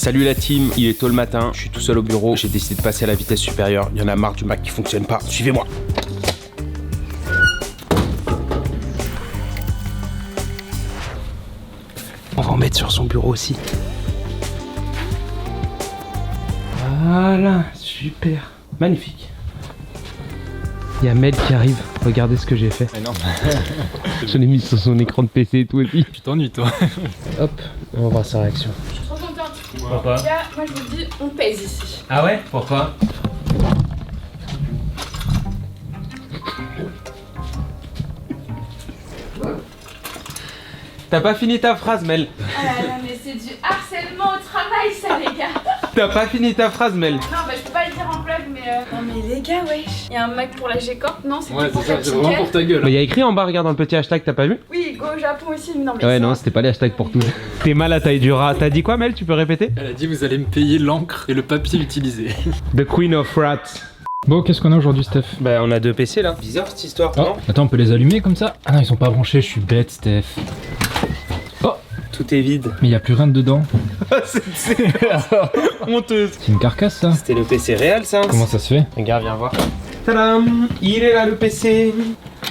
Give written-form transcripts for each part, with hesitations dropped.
Salut la team, il est tôt le matin, je suis tout seul au bureau, j'ai décidé de passer à la vitesse supérieure, il y en a marre du Mac qui fonctionne pas, suivez-moi. On va en mettre sur son bureau aussi. Voilà, super, magnifique. Il y a Mel qui arrive, regardez ce que j'ai fait. Mais non. Je l'ai mis sur son écran de PC et tout aussi. Tu t'ennuies toi. Hop, on va voir sa réaction. Je suis trop contente. Pourquoi? Les gars, moi je vous dis, on pèse ici. Ah ouais? Pourquoi? T'as pas fini ta phrase, Mel. Ah là là, mais c'est du harcèlement au travail ça les gars. T'as pas fini ta phrase, Mel. Non bah je peux pas le dire en vlog mais Non mais les gars wesh. Il y a un Mac pour la G-Corp, non c'est Ouais, pour c'est ça, ta c'est vraiment pour ta gueule. Mais il y a écrit en bas, regarde dans le petit hashtag, t'as pas vu? Oui, go au Japon aussi, mais non mais Ouais, ça- non, c'était pas les hashtags pour tous. T'es mal à taille du rat. T'as dit quoi, Mel? Tu peux répéter? Elle a dit vous allez me payer l'encre et le papier utilisé. The Queen of Rats. Bon, qu'est-ce qu'on a aujourd'hui, Steph? Bah, on a deux PC là. Bizarre cette histoire, Oh, non? attends, on peut les allumer comme ça? Ah non, ils sont pas branchés, je suis bête, Steph. Oh, Tout est vide. mais y a plus rien dedans. C'est honteuse. C'est une carcasse, ça? C'était le PC réel, ça? Comment ça se fait? Regarde, viens voir. Tadam! Il est là le PC.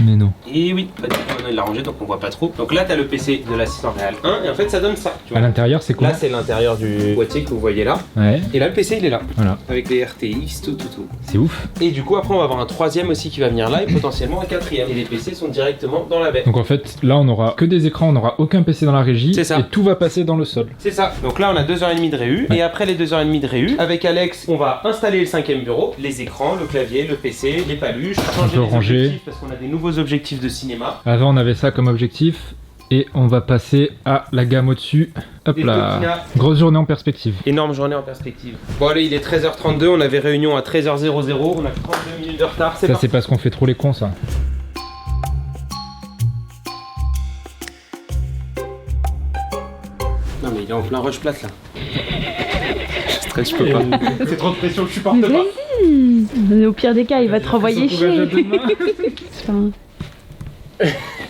Mais non. Et oui, bah, du coup, maintenant, il l'a rangé donc on voit pas trop. Donc là, t'as le PC de l'assistant réel 1 et en fait, ça donne ça. Tu À vois. l'intérieur, c'est quoi? Là, c'est l'intérieur du boîtier que vous voyez là. Ouais, Et là, le PC, il est là. voilà. Avec les RTX, tout. C'est ouf. Et du coup, après, on va avoir un troisième aussi qui va venir là et potentiellement un quatrième. Et les PC sont directement dans la baie. Donc en fait, là, on aura que des écrans, on n'aura aucun PC dans la régie. C'est ça. Et tout va passer dans le sol. C'est ça. Donc là, on a 2h30 de réu. Ouais. Et après les 2h30 de réu, avec Alex, on va installer le cinquième bureau, les écrans, le clavier, le PC, les paluches, changer peut les ranger. objectifs parce qu'on a des nouveaux objectifs de cinéma. Avant, on avait ça comme objectif. Et on va passer à la gamme au-dessus. Hop Des là. coquinats. Grosse journée en perspective. Énorme journée en perspective. Bon allez, il est 13h32, on avait réunion à 13h00, on a 32 minutes de retard, c'est Ça, parti. c'est parce qu'on fait trop les cons, ça. Non mais il est en plein rush plate là. Je stresse, je peux pas. C'est trop de pression, je supporte pas. Au pire des cas, il va te renvoyer chier. C'est pas un-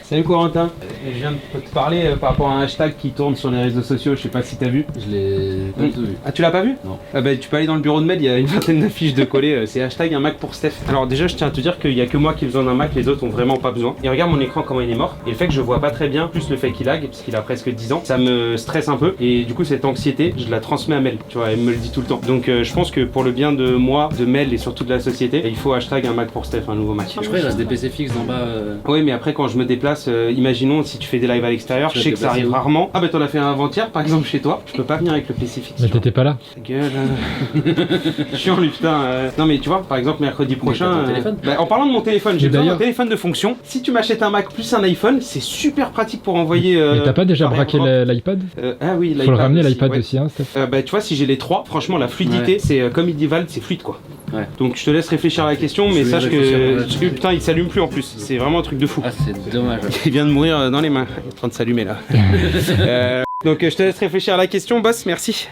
Salut Corentin, je viens de te parler par rapport à un hashtag qui tourne sur les réseaux sociaux, je sais pas si t'as vu. Je l'ai pas du tout vu. Ah tu l'as pas vu? Non. Ah bah tu peux aller dans le bureau de Mel, il y a une vingtaine d'affiches de collées, c'est hashtag un Mac pour Steph. Alors déjà je tiens à te dire qu'il y a que moi qui ai besoin d'un Mac, les autres ont vraiment pas besoin. Et regarde mon écran comment il est mort, et le fait que je vois pas très bien, plus le fait qu'il lag, parce qu'il a presque 10 ans, ça me stresse un peu, et du coup cette anxiété, je la transmets à Mel, tu vois, elle me le dit tout le temps. Donc je pense que pour le bien de moi, de Mel et surtout de la société, il faut hashtag un Mac pour Steph, un nouveau Mac. Je crois qu'il reste des PC fixes d'en bas. Oui mais après quand je me déplace, imaginons si tu fais des lives à l'extérieur, Tu je vas sais te que ça arrive déplacer où? rarement. Ah bah t'en as fait un avant-hier par exemple chez toi, je peux pas venir avec le PC fixe. Mais tu vois. t'étais pas là. Ta gueule. Chiant lui putain. Non mais tu vois, par exemple mercredi prochain. t'as ton téléphone Bah, en parlant de mon téléphone, j'ai Mais besoin d'un d'ailleurs- téléphone de fonction. Si tu m'achètes un Mac plus un iPhone, c'est super pratique pour envoyer. Mais t'as pas déjà par braqué airdrop. l'iPad? Ah oui, Faut le ramener aussi, l'iPad ouais. aussi, hein, Steph. Bah tu vois, si j'ai les trois, franchement la fluidité, Ouais. c'est comme il dit Val, c'est fluide quoi. Ouais. Donc je te laisse réfléchir à la question, mais Je vais sache réfléchir, que ouais. parce que, putain il s'allume plus en plus. C'est vraiment un truc de fou. Ah, c'est dommage. Il vient de mourir dans les mains. Il est en train de s'allumer là. Donc je te laisse réfléchir à la question, boss, merci.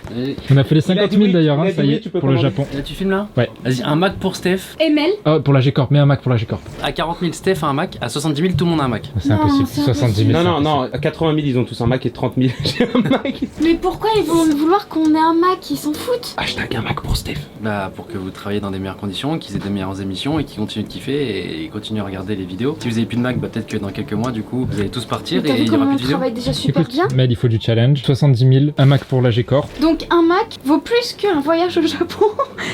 On a fait les 50 000 oui, d'ailleurs, il hein, a dit ça y oui, est, tu peux pour le commander. Japon. Là, tu filmes là? Ouais. Vas-y, un Mac pour Steph. Emel. Oh, pour la G-Corp, mets un Mac pour la G-Corp. À 40 000, Steph a un Mac. À 70 000, tout le monde a un Mac. C'est Non, impossible. c'est 70 000. Non, c'est non, impossible. non, à 80 000 ils ont tous un Mac et 30 000 j'ai un Mac. Mais pourquoi ils vont vouloir qu'on ait un Mac? Ils s'en foutent. Hashtag un Mac pour Steph. Bah, pour que vous travaillez dans des meilleures conditions, qu'ils aient des meilleures émissions et qu'ils continuent de kiffer et continuent à regarder les vidéos. Si vous avez plus de Mac, bah peut-être que dans quelques mois, du coup, vous allez tous partir Mais t'as et vu il y aura comment plus on de vidéos. travaille déjà super Écoute, bien? Mel, il faut du challenge. 70 000, un Mac pour la G-Corp. Donc un Mac vaut plus qu'un voyage au Japon.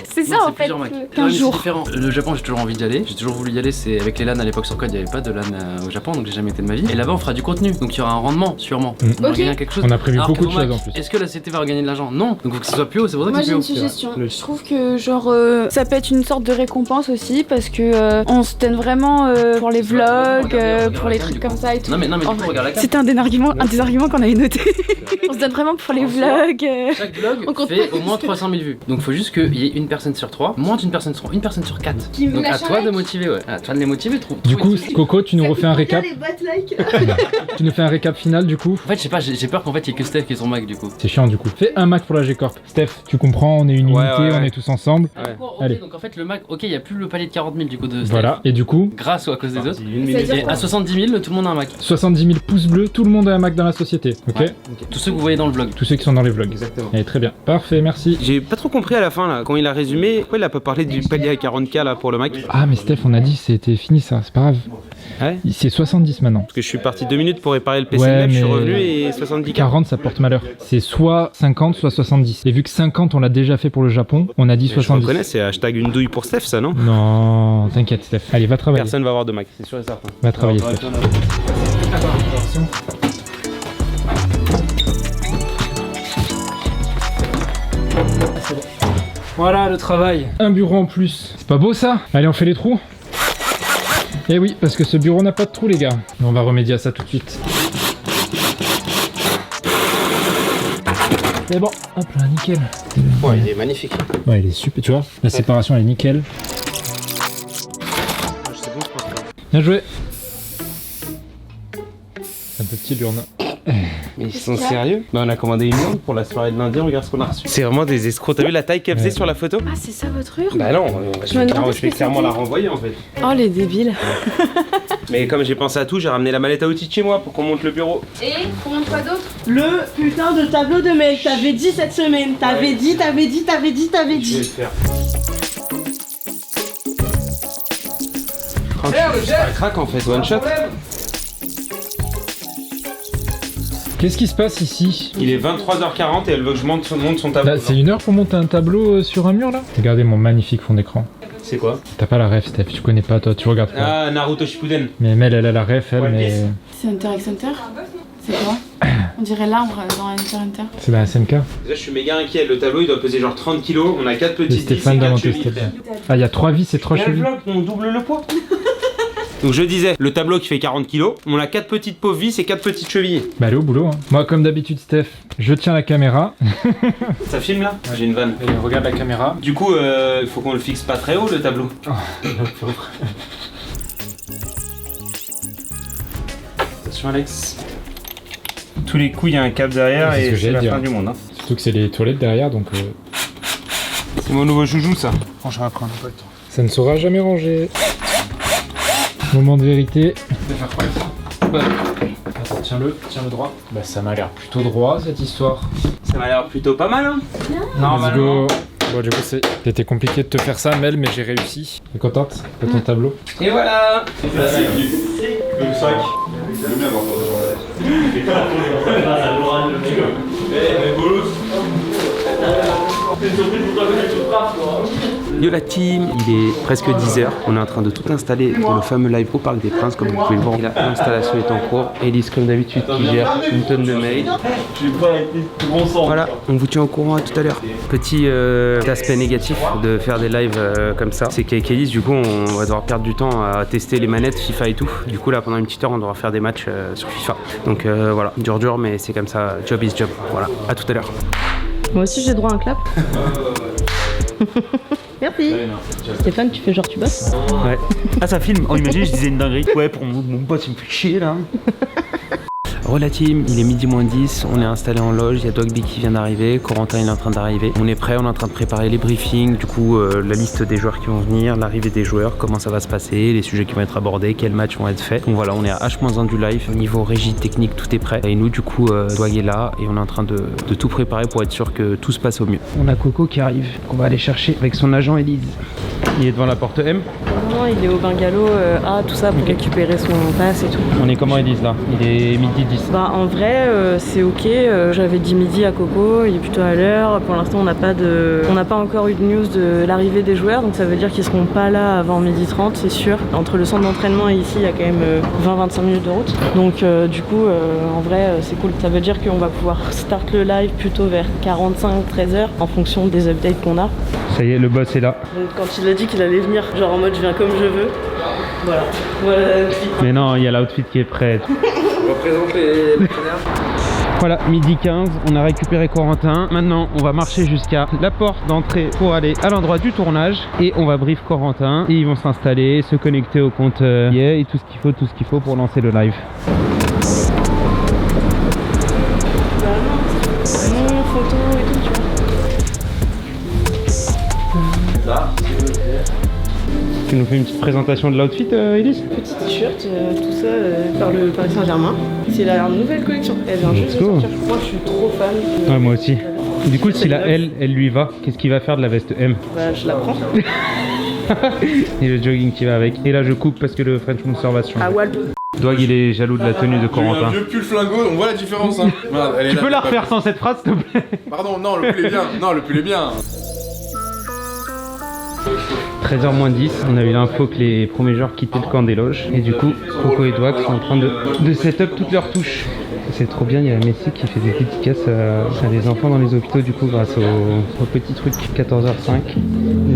C'est ça Non, en c'est fait. plusieurs Macs. Qu'un Non, mais c'est jour. différent. Le Japon, j'ai toujours envie d'y aller. J'ai toujours voulu y aller. C'est avec les LAN à l'époque sur code, il n'y avait pas de LAN au Japon, donc j'ai jamais été de ma vie. Et là-bas, on fera du contenu, donc il y aura un rendement, sûrement. Mm. On va Ok. gagner quelque chose. On a prévu Alors beaucoup que de vos choses Macs, en plus. Est-ce que la CT va gagner de l'argent? Non. Donc faut que ce soit plus haut. C'est pour ça que Moi c'est j'ai plus une haut. suggestion. Le- Je trouve que genre ça peut être une sorte de récompense aussi parce que on se donne vraiment pour les C'est vrai, vlogs, regarde pour la les cam, trucs du comme coup. ça et tout. Non mais En du coup, vrai, regarde la cam. c'était un des arguments qu'on avait noté. On se donne vraiment pour les En soi, vlogs. Chaque vlog On compte fait pas. au moins 300 000 vues. Donc faut juste qu'il y ait une personne sur 3, moins d'une personne sur 4. Qui me Donc à lâche un toi de like. motiver, ouais. À toi de les motiver, trop. Du trop coup, utile. Coco, tu nous refais un récap. Les boîtes like. Tu nous fais un récap final du coup. En fait, je sais pas, j'ai peur qu'en fait il y ait que Steph qui ait son Mac du coup. C'est chiant du coup. Fais un Mac pour la G-Corp. Steph, tu comprends, on est une Ouais, unité, ouais, on ouais. est tous ensemble. Ah, d'accord, ok, Allez. donc en fait le Mac, ok, il y a plus le palier de 40 000 du coup de Steph. Voilà. Et du coup, Grâce ou à cause des autres. Une minute. C'est-à-dire Et à 70 000, tout le monde a un Mac. 70 000 pouces bleus, tout le monde a un Mac dans la société. Ok. Ouais, ok. Tous ceux que vous voyez dans le vlog. Tous ceux qui sont dans les vlogs. Exactement. Très bien. Parfait, merci. J'ai pas trop compris à la fin là, quand il a résumé, pourquoi il a pas parlé du palier à 40K là pour le Mac. Ah, mais Steph, on a dit c'était fini ça, c'est pas grave. Ouais. C'est 70 maintenant. Parce que je suis parti 2 minutes pour réparer le PC Ouais, je suis mais- revenu et 70K. 40, ça porte malheur. C'est soit 50, soit 70. Et vu que 50, on l'a déjà fait pour le Japon, on a dit Je 70. reconnais, c'est hashtag une douille pour Steph ça non? Non, t'inquiète, Steph. Allez, va travailler. Personne va avoir de Mac, c'est sûr et certain. Va travailler, Steph. Voilà le travail. Un bureau en plus. C'est pas beau ça? Allez, on fait les trous. Eh oui, parce que ce bureau n'a pas de trous, les gars. On va remédier à ça tout de suite. C'est bon. Hop là, nickel. Ouais, il est magnifique. Ouais, il est super, tu vois. La séparation, elle est nickel. C'est bon, je pense pas. Bien joué. C'est un peu petit l'urne. Mais ils sont sérieux? Bah on a commandé une urne pour la soirée de lundi, regarde ce qu'on a reçu. C'est vraiment des escrocs, t'as vu la taille qu'elle faisait Ouais. sur la photo? Ah, c'est ça votre urne? Bah non, Je me demandais ce je vais que clairement c'était. la renvoyer en fait. Oh, les débiles. Mais comme j'ai pensé à tout, j'ai ramené la mallette à outils de chez moi pour qu'on monte le bureau. Et combien de quoi d'autre? Le putain de tableau de mail, t'avais dit cette semaine, t'avais dit. Je vais le faire. Ça craque en fait, one shot. Qu'est-ce qui se passe ici? Il est 23h40 et elle veut que je monte son tableau. Là, c'est une heure pour monter un tableau sur un mur là? Regardez mon magnifique fond d'écran. C'est quoi? T'as pas la ref, Steph, tu connais pas toi, tu regardes pas. Ah, Naruto Shippuden. Mais elle a la ref, elle, One mais. Piece. C'est Hunter x Hunter? C'est quoi? On dirait l'arbre dans Hunter x Hunter. C'est dans la SNK. Déjà, je suis méga inquiet. Le tableau il doit peser genre 30 kilos. On a 4 Et petites vis et Stéphane 4 d'inventer chevilles. Steph. Ah, il y a 3 vis et 3 Quel chevilles. vlog, on double le poids. Donc je disais, le tableau qui fait 40 kilos, on a 4 petites pauvres vis et 4 petites chevilles. Bah, allez au boulot. Hein. Moi, comme d'habitude, Steph, je tiens la caméra. Ça filme là? J'ai une vanne. Et regarde la caméra. Du coup, il faut qu'on le fixe pas très haut le tableau. Attention Alex. Tous les coups, il y a un câble derrière C'est ce et que c'est j'allais la dire. fin du monde. Hein. Surtout que c'est les toilettes derrière, donc C'est mon nouveau joujou ça. Franchement, après on n'a pas le temps. ça ne sera jamais rangé. Moment de vérité. Attends, tiens-le droit. Bah, ça m'a l'air plutôt droit cette histoire. Ça m'a l'air plutôt pas mal hein. Let's go. Bon, du coup, c'était compliqué de te faire ça, Mel, mais j'ai réussi. T'es contente de ton tableau? Et voilà. Yo la team, il est presque 10h, on est en train de tout installer pour le fameux live au Parc des Princes, comme vous pouvez le voir. L'installation est en cours, Elise comme d'habitude qui gère une tonne de mails. Voilà, on vous tient au courant à tout à l'heure. Petit aspect négatif de faire des lives comme ça, c'est qu'avec Elise du coup on va devoir perdre du temps à tester les manettes FIFA et tout. Du coup là pendant une petite heure on devra faire des matchs sur FIFA. Donc voilà, dur mais c'est comme ça, job is job. Voilà, à tout à l'heure. Moi aussi j'ai droit à un clap. Merci. Stéphane, tu fais genre tu bosses? Ouais. Ah ça filme. Oh imagine je disais une dinguerie. Ouais pour mon pote il me fait chier là. Hola team, il est midi moins 10, on est installé en loge, il y a Dogby qui vient d'arriver, Corentin il est en train d'arriver. On est prêt, on est en train de préparer les briefings, du coup la liste des joueurs qui vont venir, l'arrivée des joueurs, comment ça va se passer, les sujets qui vont être abordés, quels matchs vont être faits. Donc voilà, on est à H-1 du live, au niveau régie technique tout est prêt. Et nous du coup, Dog est là et on est en train de tout préparer pour être sûr que tout se passe au mieux. On a Coco qui arrive, qu'on va aller chercher avec son agent Elise. Il est devant la porte M. Non, il est au bungalow A, tout ça pour récupérer son pass et tout. On est comment Elise là? Il est midi 10. Bah en vrai c'est ok, j'avais dit midi à Coco, il est plutôt à l'heure. Pour l'instant on n'a pas encore eu de news de l'arrivée des joueurs, donc ça veut dire qu'ils seront pas là avant midi 30 c'est sûr. Entre le centre d'entraînement et ici il y a quand même 20-25 minutes de route. Donc du coup en vrai c'est cool, ça veut dire qu'on va pouvoir start le live plutôt vers 45-13h en fonction des updates qu'on a. Ça y est, le boss est là. Donc quand il a dit qu'il allait venir, genre en mode je viens comme je veux, voilà l'outfit. Mais non, il y a l'outfit qui est prêt. On représente les partenaires. Voilà, midi 15, on a récupéré Corentin. Maintenant, on va marcher jusqu'à la porte d'entrée pour aller à l'endroit du tournage. Et on va brief Corentin. Et ils vont s'installer, se connecter au compte EA et tout ce qu'il faut pour lancer le live. Nom, photo et tout tu vois. Tu nous fais une petite présentation de l'outfit, Elise? Petit t-shirt, tout ça par le Paris Saint-Germain. C'est la nouvelle collection. Elle vient juste de sortir. Moi, je suis trop fan. Ouais, moi aussi. Du coup, si la L, elle lui va, qu'est-ce qu'il va faire de la veste M? Bah, je la prends. Et le jogging qui va avec. Et là, je coupe parce que le French Monster va se changer. Ah, Walp. Doig, il est jaloux de la tenue de Corentin. Un vieux pull flingo, on voit la différence. Hein. Voilà, elle est Tu là, peux la pas- refaire sans cette phrase, s'il te plaît? Pardon, non, le pull est bien. Non, le pull est bien. 13h moins 10, on a eu l'info que les premiers joueurs quittaient le camp des loges. Et du coup, Coco et Doig sont en train de set-up toutes leurs touches. C'est trop bien, il y a Messi qui fait des dédicaces à des enfants dans les hôpitaux du coup grâce au petit truc. 14h05,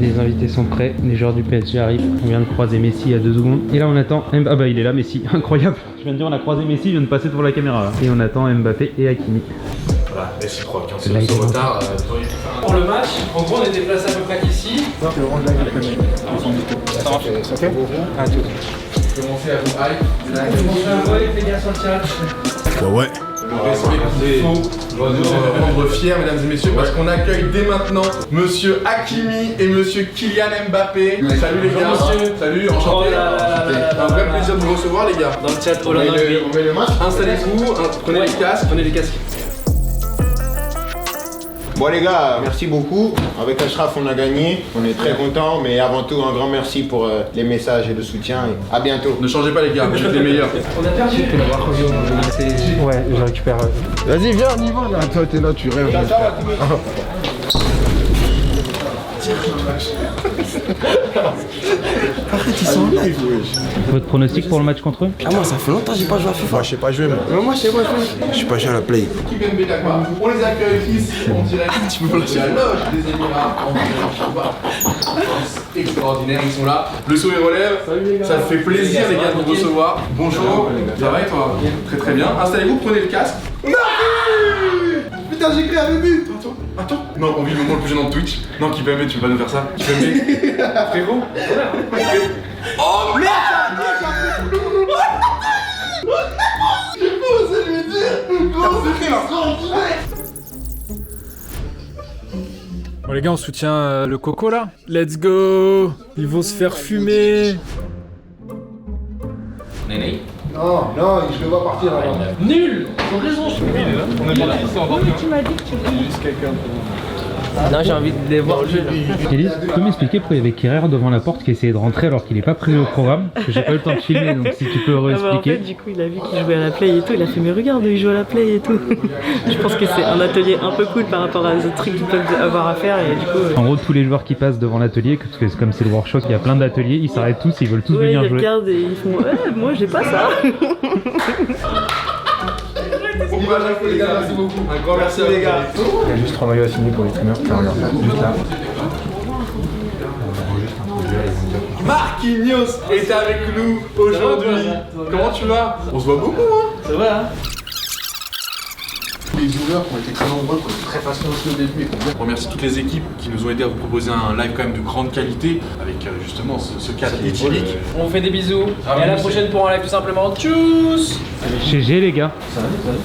les invités sont prêts, les joueurs du PSG arrivent. On vient de croiser Messi il y a 2 secondes. Et là on attend, ah bah il est là Messi, incroyable. Je viens de dire on a croisé Messi, il vient de passer devant la caméra là. Et on attend Mbappé et Hakimi. Voilà, réciproque. Hein, Là, il ce est retard, Pour le match, en gros, on était placé à peu près ici. Ça marche. Ok. À tout. Commencez à vous hype. Les gars sur le chat. Ouais. Le respect qu'il faut va nous rendre fiers, mesdames et messieurs, parce qu'on accueille dès maintenant Monsieur Hakimi et Monsieur Kylian Mbappé. Salut les gars. Salut, enchanté. Un vrai plaisir de vous recevoir, les gars. Dans le chat, On met le match. Installez-vous, prenez les casques. Prenez les casques. Bon les gars, merci beaucoup. Avec Ashraf on a gagné, on est très contents, mais avant tout un grand merci pour les messages et le soutien et à bientôt. Ne changez pas les gars, vous êtes les meilleurs. On a perdu. Ouais, je récupère. Vas-y, viens, on y va là. Toi, t'es là, tu rêves. Arrête, ils sont vifs, wesh. Votre pronostic pour le match contre eux? Ah, moi, ça fait longtemps que j'ai pas joué à FIFA. Moi, je sais pas jouer, moi. Moi, je sais pas jouer. Je suis pas joué à la play. Kimpembe Dakwa. On les accueille ici, on dirait tu peux la loge des Émirats, on dirait extraordinaire, ils sont là. Le sourire aux lèvres, ça fait plaisir les gars de vous recevoir. Bonjour, ça va et toi? Très très bien. Installez-vous, prenez le casque. Putain, j'ai créé un but. Attends. Non, on vit le moment le plus gênant de Twitch. Non, Kimpembe, tu peux pas nous faire ça. Kimpembe. Frérot. Oh merde. J'ai pas osé lui dire. C'est extraordinaire. Bon les gars, on soutient le Coco là. Let's go. Ils vont se faire fumer. Non, non, je le vois partir là. Nul. Ils ont raison. Non, j'ai envie de les voir jouer là. Élise, tu peux m'expliquer pourquoi il y avait Kerrer devant la porte qui essayait de rentrer alors qu'il est pas prévu au programme? Parce que j'ai pas eu le temps de filmer, donc si tu peux Ah bah, en réexpliquer. fait, du coup, il a vu qu'il jouait à la play et tout. Il a fait, mais regarde, il joue à la play et tout. Je pense que c'est un atelier un peu cool par rapport aux autres trucs qu'ils peuvent avoir à faire. Et du coup, En gros, tous les joueurs qui passent devant l'atelier, parce que comme c'est le workshop, il y a plein d'ateliers, ils s'arrêtent tous, ils veulent tous ouais, venir ils jouer. regardent et ils font, moi j'ai pas ça. Bon courage à vous les gars, merci beaucoup. Un grand merci à vous les gars. Il y a juste 3 maillots à signer pour les streamers. Regarde, juste là. Marquinhos est avec nous aujourd'hui. Comment tu vas? On se voit beaucoup hein. Ça va, hein? Les joueurs qui ont été très nombreux, qui ont été très patients aussi au début. On remercie toutes les équipes qui nous ont aidés à vous proposer un live quand même de grande qualité avec justement ce cadre éthylique. On vous fait des bisous. Et à la prochaine pour un live tout simplement. Tchuss. GG les gars.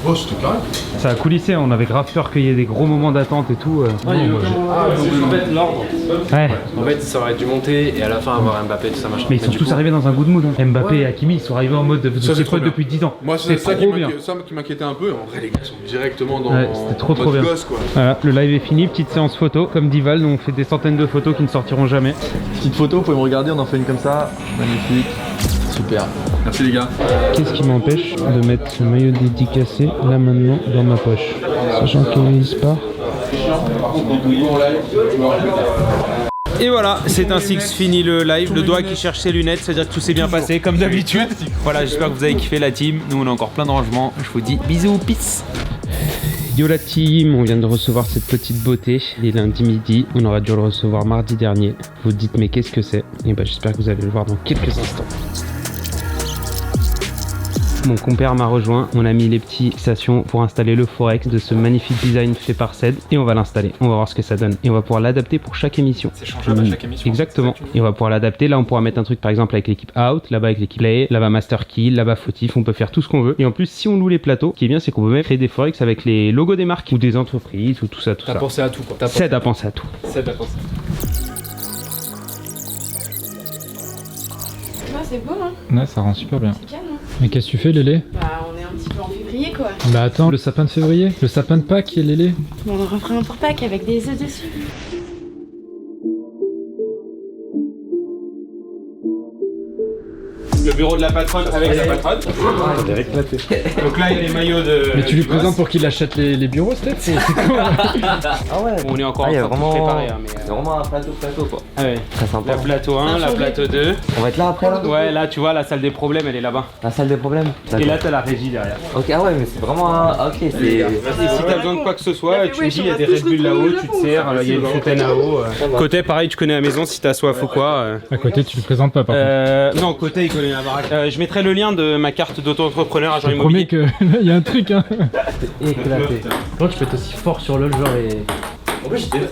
Oh, c'était carré. Ça a coulissé, on avait grave peur qu'il y ait des gros moments d'attente et tout. En fait, l'ordre. Ouais. En fait, ça aurait dû monter et à la fin avoir Mbappé, tout ça machin. Mais ils sont du tous coup- arrivés dans un good mood. Hein. Mbappé et Hakimi, ils sont arrivés en mode Ça, c'est trop potes bien. depuis 10 ans. Moi, c'est ça trop bien. qui m'inquiétait un peu. En vrai, les gars sont directement dans Ouais, c'était trop mode bien. gosse, quoi. Voilà, le live est fini, petite séance photo. Comme dit Val, nous on fait des centaines de photos qui ne sortiront jamais. Petite photo, vous pouvez me regarder, on en fait une comme ça. Magnifique. Super. Merci les gars. Qu'est-ce qui m'empêche de mettre ce maillot dédicacé là maintenant dans ma poche? Sachant qu'il part. Et voilà, c'est ainsi que se finit le live. Le doigt qui cherche ses lunettes, c'est-à-dire que tout s'est bien passé comme d'habitude. Voilà, j'espère que vous avez kiffé la team. Nous on a encore plein de rangements. Je vous dis bisous, peace. Yo la team, on vient de recevoir cette petite beauté. Il est lundi midi, on aurait dû le recevoir mardi dernier. Vous dites mais qu'est-ce que c'est? Et bah j'espère que vous allez le voir dans quelques instants. Mon compère m'a rejoint, on a mis les petites fixations pour installer le Forex de ce magnifique design fait par Ced et on va l'installer, on va voir ce que ça donne et on va pouvoir l'adapter pour chaque émission. C'est changeable à chaque émission. Exactement, et on va pouvoir l'adapter, là on pourra mettre un truc par exemple avec l'équipe Out, là-bas avec l'équipe Play, là-bas Master Kill, là-bas Fautif, on peut faire tout ce qu'on veut et en plus si on loue les plateaux, ce qui est bien c'est qu'on peut même créer des Forex avec les logos des marques ou des entreprises ou tout ça. T'as pensé à tout quoi. Ced a pensé à tout. Ced a pensé. Non, c'est beau, hein. Ouais, ça rend super bien. C'est calme, hein. Mais qu'est-ce que tu fais, Lélé? Bah, on est un petit peu en février, quoi. Bah attends, le sapin de février? Le sapin de Pâques, Lélé? Bon, on en refera un pour Pâques avec des œufs dessus. Le bureau de la patronne avec la patronne. Donc là, il y a les maillots de. Mais tu lui présentes pour qu'il achète les bureaux, Steph? C'est quoi? Ah ouais. On est encore Ah, en y a train de vraiment... préparer. Hein, mais, C'est vraiment un plateau quoi. Ah ouais. Très sympa. La plateau 1, la plateau 2. On va être là après là? Ouais, là, tu vois, la salle des problèmes, elle est là-bas. La salle des problèmes. Et là, t'as la régie derrière. Ok, ah ouais, mais c'est vraiment un... Ok, c'est... Et si t'as besoin de quoi que ce soit, tu me dis, il y a des Red Bull là-haut, tu te sers, il y a une fontaine là-haut. Côté, pareil, tu connais la maison si t'as soif ou quoi. À côté, tu le présentes pas, par contre. Non, côté, il connaît la baraque. Je mettrai le lien de ma carte d'auto-entrepreneur agent Je te promets immobilier. qu'il y a un truc, hein. éclaté. Quand tu peux être aussi fort sur LoL, genre et. En plus, j'étais...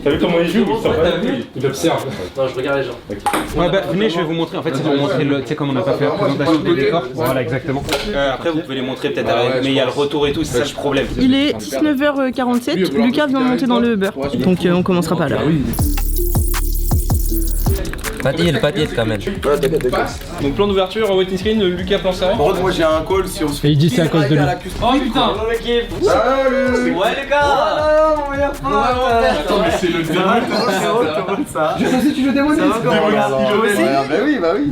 T'as vu comment il joue? Il observe. Non, je regarde les gens. Ouais, bah venez, je vais vous montrer. En fait, c'est pour montrer le. Tu sais, comme on n'a pas fait la présentation des décors. Voilà, exactement. Après, vous pouvez les montrer peut-être mais il y a le retour et tout, c'est ça le problème. Il est 19h47, Lucas vient de monter dans le Uber, donc on commencera pas là. Le pâté quand même. Donc, plan d'ouverture, waiting screen, Lucas plan ça. Par contre, moi j'ai un call si on se fait. Et il dit c'est à cause de lui. Oh putain! Salut! Ouais les gars! Oh mon meilleur pote! Attends, mais c'est le démon. Je sais si tu veux démolir. Bah oui.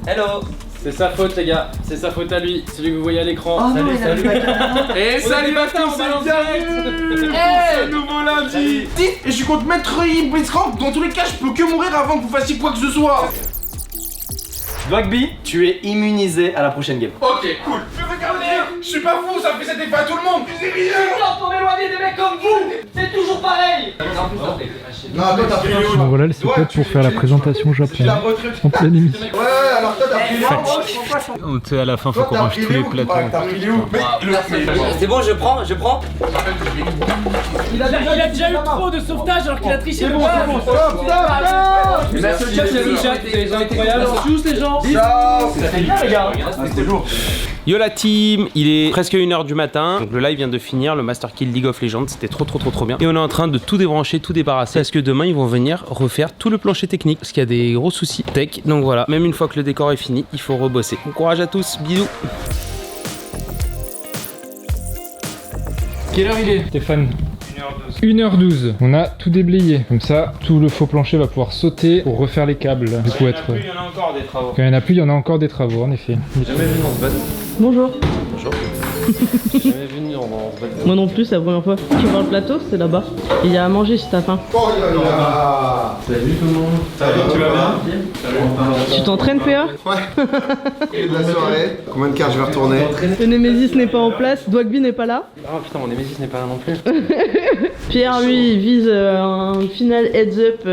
Hello! C'est sa faute, les gars. C'est sa faute à lui. Celui que vous voyez à l'écran. Oh non, il a vu la caméra. Et salut Bastien, c'est en direct! C'est nouveau lundi! Et je compte mettre Blitzcrank. Dans tous les cas, je peux que mourir avant que vous fassiez quoi que ce soit. Dwagby, tu es immunisé à la prochaine game. Ok, cool. Mais regardez, je suis pas fou, ça fait cet effet à tout le monde. C'est rien. Pour m'éloigner des mecs comme vous, c'est toujours pareil. Non, toi t'as pris le haut. Bon voilà les setups pour faire la présentation Japon. En pleine émission. Ouais, alors toi t'as pris le haut. Tu sais, à la fin, faut qu'on range tous les plateaux. T'as pris le haut. C'est bon, je prends. Il a déjà eu trop de sauvetage alors qu'il a triché. Stop. Merci chat, c'est les gens incroyables. Tous les gens. C'était bien les gars. C'était lourd. Yo la team, il est presque 1h du matin, donc le live vient de finir, le Master Kill League of Legends, c'était trop bien. Et on est en train de tout débrancher, tout débarrasser, parce que demain ils vont venir refaire tout le plancher technique, parce qu'il y a des gros soucis tech. Donc voilà, même une fois que le décor est fini, il faut rebosser. Bon courage à tous, bisous. Quelle heure il est, Stéphane? 1h12. On a tout déblayé. Comme ça, tout le faux plancher va pouvoir sauter pour refaire les câbles. Du coup, être. Il y en a encore des travaux. Quand il y en a plus, il y en a encore des travaux, en effet. Jamais vu dans ce bad. Bonjour. Jamais vu dans ce bad. Moi non plus, c'est la première fois. Tu vois le plateau, c'est là-bas. Il y a à manger si t'as faim. Oh là là. Salut tout le monde. Salut, tu vas bien? Tu t'entraînes, PA? Ouais. Et de la soirée. Combien de cartes je vais retourner? Le Nemesis n'est pas en place, Dwagby n'est pas là. Ah putain, mon Nemesis n'est pas là non plus. Pierre, lui, il vise un final heads up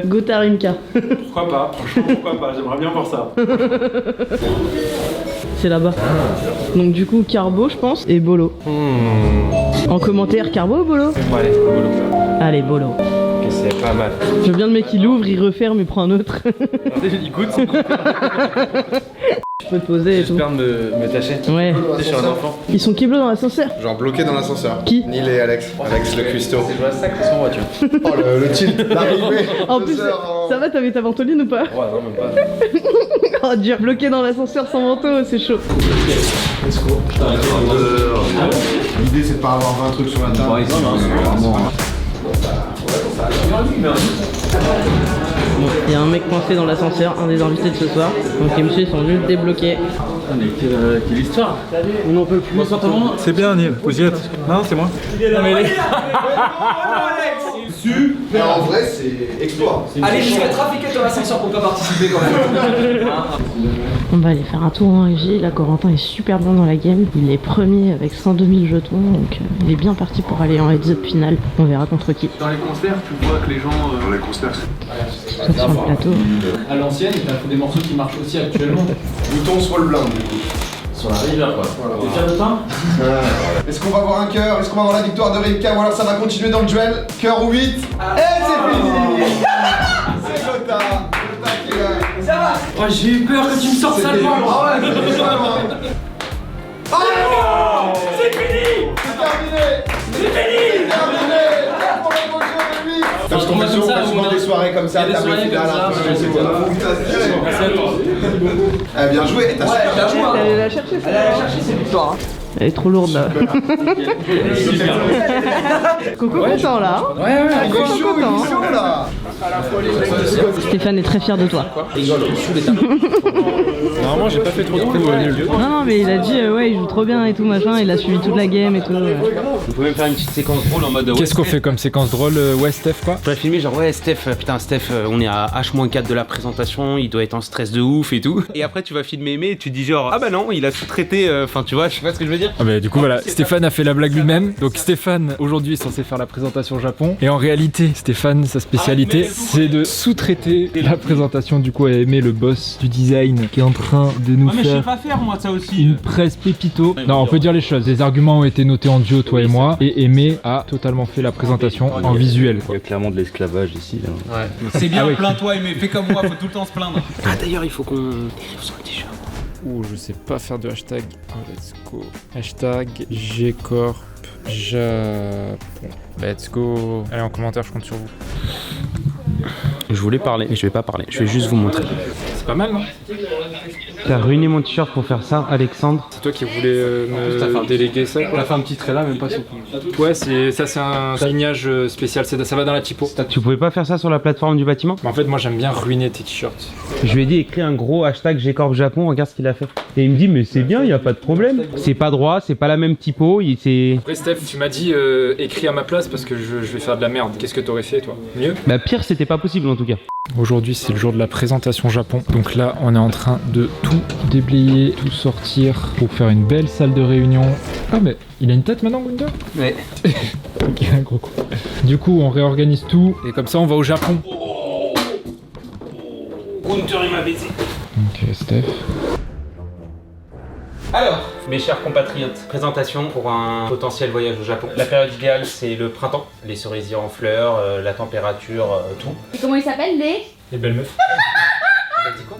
Gotarimka. Pourquoi pas? Franchement, pourquoi pas? J'aimerais bien voir ça. C'est là-bas. Donc du coup, Carbo, je pense, et Bolo. En commentaire, Carbo ou Bolo? Ouais, Bolo. Allez, Bolo. Ok, c'est pas mal. Je veux bien le mec qui l'ouvre, il referme, il prend un autre. Il goûte. Je peux te poser et tout. J'espère me tâcher. Ouais. Je suis un enfant. Ils sont kiblos dans l'ascenseur. Genre bloqué dans l'ascenseur. Qui? Neil et Alex. Alex le cuistot. C'est joué à ça que son voiture. Oh le tilt, l'arrivée. En plus, ça va, t'avais ta ventoline ou pas? Ouais, non, même pas. Oh dur, bloqué dans l'ascenseur sans manteau, c'est chaud. Let's go. L'idée c'est de pas avoir 20 trucs sur la table. Il y a un mec coincé dans l'ascenseur, un des invités de ce soir. Donc les messieurs sont venus le débloquer. Mais quelle histoire. On n'en peut plus. Bonsoir tout le monde. C'est bien, Neil. Vous y êtes? Non, c'est moi. Mais en vrai c'est exploit. Allez, je serais trafiqué dans l'ascenseur pour pas participer quand même. On va aller faire un tour en régie. Là, Corentin est super bien dans la game. Il est premier avec 102 000 jetons. Donc il est bien parti pour aller en heads up final. On verra contre qui. Dans les concerts, tu vois que les gens. Dans les concerts. Tout ça sur le plateau. À l'ancienne, il a des morceaux qui marchent aussi actuellement. Bouton swall blind du coup. Sur la rivière quoi. Voilà. T'es fier de ça? Est-ce qu'on va avoir un cœur? Est-ce qu'on va avoir la victoire de Rilka? Ou alors ça va continuer dans le duel? Cœur ou 8? Et c'est fini. C'est Gotha. Gotha qui gagne. Ça va. Oh, j'ai eu peur que tu me sortes ça devant. Ah ouais, c'était vraiment. Ah C'est fini. c'est terminé. C'est fini. C'est terminé. Pour les beaux jeux de 8. Parce qu'on fait souvent des soirées comme ça, table finale, etc. Bien joué, t'as super bien joué. Elle allait la chercher, Elle allait la chercher, cette victoire. Elle est trop lourde là. Coco content là. Ouais, il est chaud là. Stéphane est très fier de toi. Normalement, j'ai pas fait trop de coups nuls. Non, mais il a dit ouais, il joue trop bien et tout machin. Il a suivi toute la game et tout. Vous pouvez même faire une petite séquence drôle en mode. Qu'est-ce qu'on fait comme séquence drôle? Ouais, Steph, quoi? Je pourrais filmer genre, ouais, Steph, putain, Steph, on est à H-4 de la présentation, il doit être en stress de ouf et tout. Et après, tu vas filmer Aimé et tu dis genre, ah bah non, il a sous-traité, enfin, tu vois, je sais pas ce que je veux dire. Ah bah du coup voilà, Stéphane a fait la blague lui-même. Donc Stéphane aujourd'hui est censé faire la présentation Japon. Et en réalité, Stéphane, sa spécialité, c'est de sous-traiter la présentation du coup à Aimé, le boss du design, qui est en train de nous mais je sais faire pas faire moi ça aussi. une presse pépito. Non, on peut dire les choses. Les arguments ont été notés en duo, toi et moi. Et Aimé a totalement fait la présentation en visuel. Il y a clairement de l'esclavage ici. Là. Ouais. C'est bien, Ah oui. plains-toi, mais fais comme moi, faut tout le temps se plaindre. Ah d'ailleurs, il faut qu'on dérive sur le t-shirt. Ouh, je sais pas faire de hashtag. Oh, let's go. Hashtag Gcorp Japon. Let's go. Allez, en commentaire, je compte sur vous. Je voulais parler, mais je vais pas parler, je vais juste vous montrer. C'est pas mal, non? T'as ruiné mon t-shirt pour faire ça, Alexandre. C'est toi qui voulais me déléguer ça? On a fait un petit trait là, même pas sur. Ouais, c'est un signage spécial, ça va dans la typo. Tu pouvais pas faire ça sur la plateforme du bâtiment? En fait, moi j'aime bien ruiner tes t-shirts. Je lui ai dit écris un gros hashtag Gcorp Japon, regarde ce qu'il a fait. Et il me dit mais c'est bien, y a pas de problème. C'est pas droit, c'est pas la même typo, c'est... Après Steph, tu m'as dit écris à ma place parce que je vais faire de la merde. Qu'est-ce que t'aurais fait toi? Mieux? Bah pire c'était pas possible en tout cas. Aujourd'hui c'est le jour de la présentation Japon. Donc là on est en train de tout déblayer, tout sortir pour faire une belle salle de réunion. Ah mais il a une tête maintenant Gunther? Ouais. Ok, un gros coup. Du coup on réorganise tout et comme ça on va au Japon. Gunther il m'a baisé. Ok Steph. Alors, mes chers compatriotes, présentation pour un potentiel voyage au Japon. La période idéale, c'est le printemps. Les cerisiers en fleurs, la température, tout. Et comment ils s'appellent Les belles meufs. T'as dit quoi?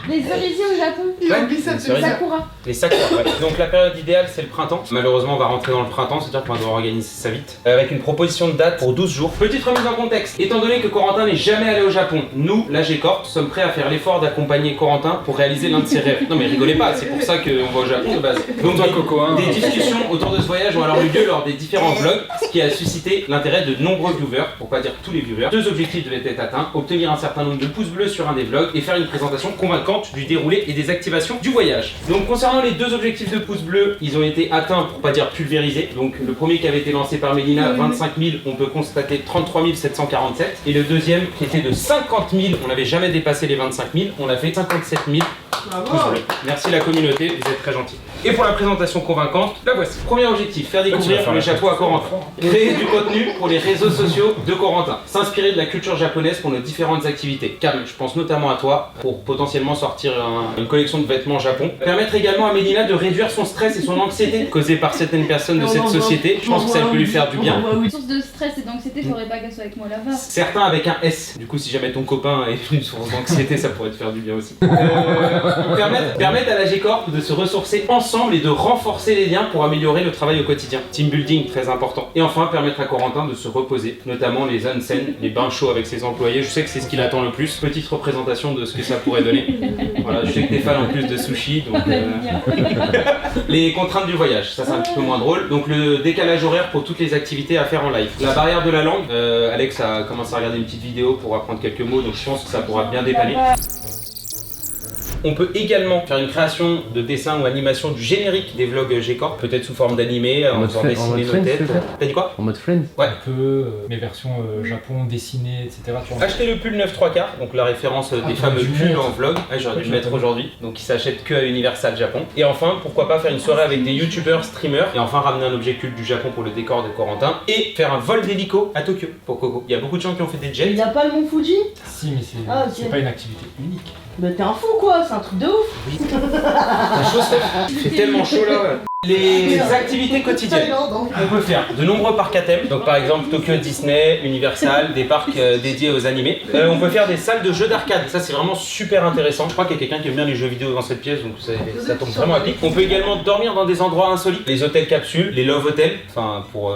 Les cerisiers au Japon. Ouais, les cerisiers. Sakura. Les sakura, ouais. Donc la période idéale, c'est le printemps. Malheureusement, on va rentrer dans le printemps, c'est-à-dire qu'on doit organiser ça vite. Avec une proposition de date pour 12 jours. Petite remise en contexte. Étant donné que Corentin n'est jamais allé au Japon, nous, la Gcorp, sommes prêts à faire l'effort d'accompagner Corentin pour réaliser l'un de ses rêves. Non mais rigolez pas, c'est pour ça qu'on va au Japon de base. Donc des discussions autour de ce voyage ont alors eu lieu lors des différents vlogs, ce qui a suscité l'intérêt de nombreux viewers, pour pas dire tous les viewers. Deux objectifs devaient être atteints, obtenir un certain nombre de pouces bleus sur un des vlogs et faire une présentation convaincante du déroulé et des activations du voyage. Donc concernant les deux objectifs de pouces bleus, ils ont été atteints pour pas dire pulvérisés. Donc le premier qui avait été lancé par Mélina, 25 000, on peut constater 33 747. Et le deuxième qui était de 50 000, on n'avait jamais dépassé les 25 000, on a fait 57 000. Pouces bleus. Merci la communauté, vous êtes très gentils. Et pour la présentation convaincante, la voici. Premier objectif, faire découvrir le château à Corentin. Créer du contenu pour les réseaux sociaux de Corentin. S'inspirer de la culture japonaise pour nos différentes activités. Cam, je pense notamment à toi pour potentiellement sortir une collection de vêtements Japon. Permettre également à Mélina de réduire son stress et son anxiété causée par certaines personnes de cette société. Je pense que ça peut lui faire du bien. Source de stress et d'anxiété, faudrait pas qu'elle soit avec moi là-bas. Certains avec un S. Du coup, si jamais ton copain est une source d'anxiété, ça pourrait te faire du bien aussi. Permettre à la Gcorp de se ressourcer ensemble et de renforcer les liens pour améliorer le travail au quotidien. Team building, très important. Et enfin, permettre à Corentin de se reposer, notamment les onsen, les bains chauds avec ses employés. Je sais que c'est ce qu'il attend le plus. Petite représentation de ce que ça pourrait donner. Voilà, je sais que t'es fan en plus de sushi, donc... Les contraintes du voyage, ça c'est un petit peu moins drôle. Donc le décalage horaire pour toutes les activités à faire en live. La barrière de la langue, Alex a commencé à regarder une petite vidéo pour apprendre quelques mots, donc je pense que ça pourra bien dépanner. On peut également faire une création de dessin ou animation du générique des vlogs Gcorp, peut-être sous forme d'animé, en faisant dessiner nos têtes. T'as dit quoi? En mode Friends? Ouais. Un peu mes versions Japon dessinées, etc. Achetez le pull 9 3/4, donc la référence des fameux pulls en vlog. Ah, j'aurais dû le mettre aujourd'hui, donc il s'achète que à Universal Japon. Et enfin, pourquoi pas faire une soirée avec des youtubeurs, streamers, et enfin ramener un objet culte du Japon pour le décor de Corentin, et faire un vol d'hélico à Tokyo pour Coco. Il y a beaucoup de gens qui ont fait des jets. Il y a pas le Mont Fuji? Si, mais c'est pas une activité unique. Bah t'es un fou quoi, c'est un truc de ouf. T'as chaud, Steph? C'est tellement chaud là. Les activités quotidiennes. On peut faire de nombreux parcs à thème, donc par exemple Tokyo Disney, Universal, des parcs dédiés aux animés. On peut faire des salles de jeux d'arcade, ça c'est vraiment super intéressant. Je crois qu'il y a quelqu'un qui aime bien les jeux vidéo dans cette pièce, donc ça tombe vraiment à pic. On peut également dormir dans des endroits insolites, les hôtels capsules, les love hotels, enfin pour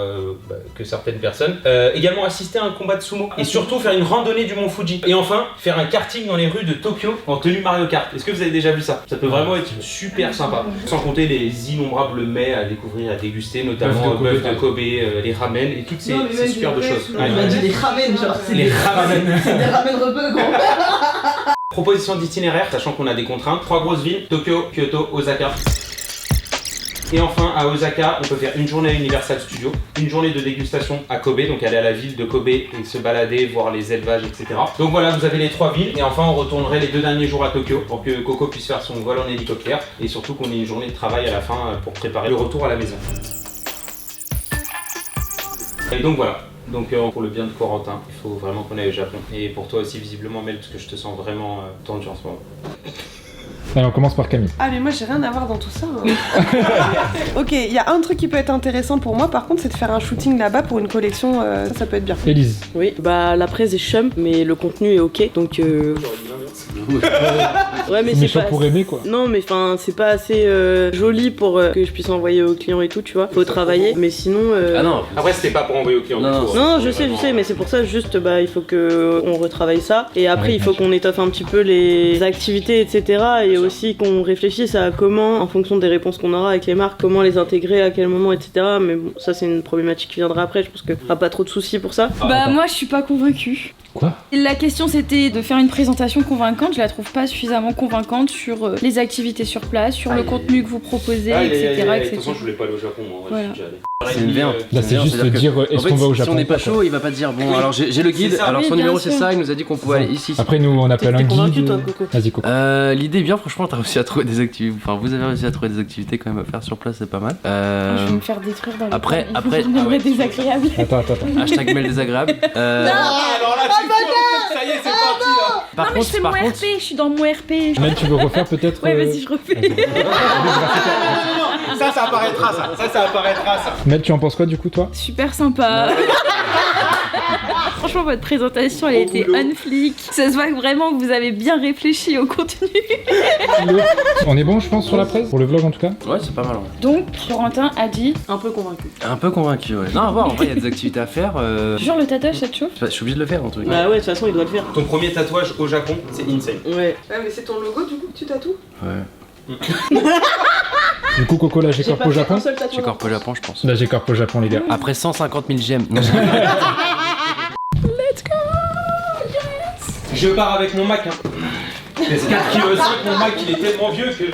que certaines personnes. Également assister à un combat de sumo et surtout faire une randonnée du mont Fuji. Et enfin, faire un karting dans les rues de Tokyo en tenue Mario Kart. Est-ce que vous avez déjà vu ça? Ça peut vraiment être super sympa. Sans compter les innombrables mets à découvrir, à déguster, notamment bœuf de Kobe, les ramen et toutes ces superbes choses. Il m'a dit les ramen, genre c'est les ramen. C'est des ramen rebeux gros. Proposition d'itinéraire, sachant qu'on a des contraintes. 3 grosses villes, Tokyo, Kyoto, Osaka. Et enfin, à Osaka, on peut faire une journée à Universal Studios, une journée de dégustation à Kobe, donc aller à la ville de Kobe et se balader, voir les élevages, etc. Donc voilà, vous avez les 3 villes. Et enfin, on retournerait les 2 derniers jours à Tokyo pour que Coco puisse faire son vol en hélicoptère et surtout qu'on ait une journée de travail à la fin pour préparer le retour à la maison. Et donc voilà. Donc pour le bien de Corentin, il faut vraiment qu'on aille au Japon. Et pour toi aussi, visiblement, Mel, parce que je te sens vraiment tendu en ce moment. Allez, on commence par Camille. Ah mais moi j'ai rien à voir dans tout ça. Ok, il y a un truc qui peut être intéressant pour moi par contre, c'est de faire un shooting là-bas pour une collection, ça peut être bien. Élise. Oui, bah la presse est chum, mais le contenu est ok, donc ouais mais c'est pas pour aimer quoi. Non mais enfin c'est pas assez joli pour que je puisse envoyer aux clients et tout, tu vois. Faut travailler, mais sinon Ah non. Après c'était pas pour envoyer aux clients. Non, je sais, mais c'est pour ça juste bah il faut que on retravaille ça et après il faut qu'on étoffe un petit peu les activités etc. et aussi qu'on réfléchisse à comment, en fonction des réponses qu'on aura avec les marques, comment les intégrer, à quel moment, etc. Mais bon, ça c'est une problématique qui viendra après, je pense qu'il n'y aura pas trop de soucis pour ça. Bah moi je suis pas convaincue. Quoi? La question c'était de faire une présentation convaincante, je la trouve pas suffisamment convaincante sur les activités sur place, sur le contenu que vous proposez, etc. De toute façon je voulais pas aller au Japon, moi. Voilà. C'est une merde. Là c'est juste de dire est-ce qu'on va au Japon? Si on n'est pas chaud, il va pas dire bon alors j'ai le guide, alors son numéro c'est ça, il nous a dit qu'on pouvait aller ici. Après nous on appelle un guide. Toi, Coco. Vas-y Coco. L'idée est bien, franchement t'as réussi à trouver des activités, enfin vous avez réussi à trouver des activités quand même à faire sur place, c'est pas mal. Je vais me faire détruire dans le Après, j'aimerais désagréable. Attends. Hashtag mail désagréable. Non, alors là ça y est, c'est parti là. Non mais je fais mon RP, je suis dans mon RP. Mel, tu veux refaire peut-être? Ouais vas-y je refais. Ça apparaîtra ça apparaîtra ça. Mel, tu en penses quoi du coup toi? Super sympa. Franchement votre présentation elle a été on flic. Ça se voit vraiment que vous avez bien réfléchi au contenu. On est bon je pense sur la presse? Pour le vlog en tout cas? Ouais c'est pas mal. Donc Corentin a dit un peu convaincu. Un peu convaincu ouais. Non à voir, en vrai il y a des activités à faire. Genre le tatouage ça te chauffe? Je suis obligé de le faire en tout cas. Bah ouais de toute façon il doit le faire. Ton premier tatouage au Japon, c'est insane. Ouais. Ouais mais c'est ton logo du coup que tu tatoues? Ouais. Du coup Coco là j'ai corp au Japon? J'ai corp au Japon je pense. Là j'ai corp au Japon les gars. Après 150 000 gemmes. Non, Let's go. Je pars avec mon Mac. Hein. Les 4,5 kg, mon Mac il est tellement vieux que...